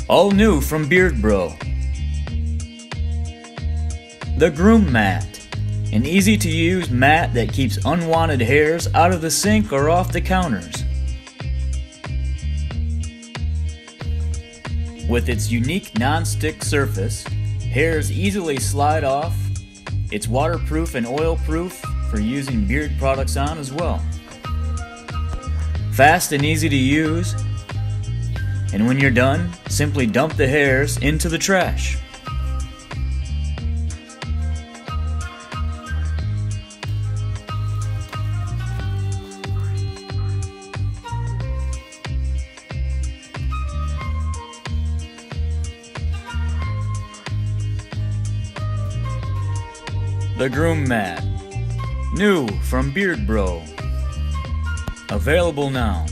All new from Beard Bro. The Groom Mat, an easy-to-use mat that keeps unwanted hairs out of the sink or off the counters. With its unique non-stick surface, hairs easily slide off. It's waterproof and oil-proof for using beard products on as well. Fast and easy to use, and when you're done, simply dump the hairs into the trash. The Groom Mat, new from Beard Bro. Available now.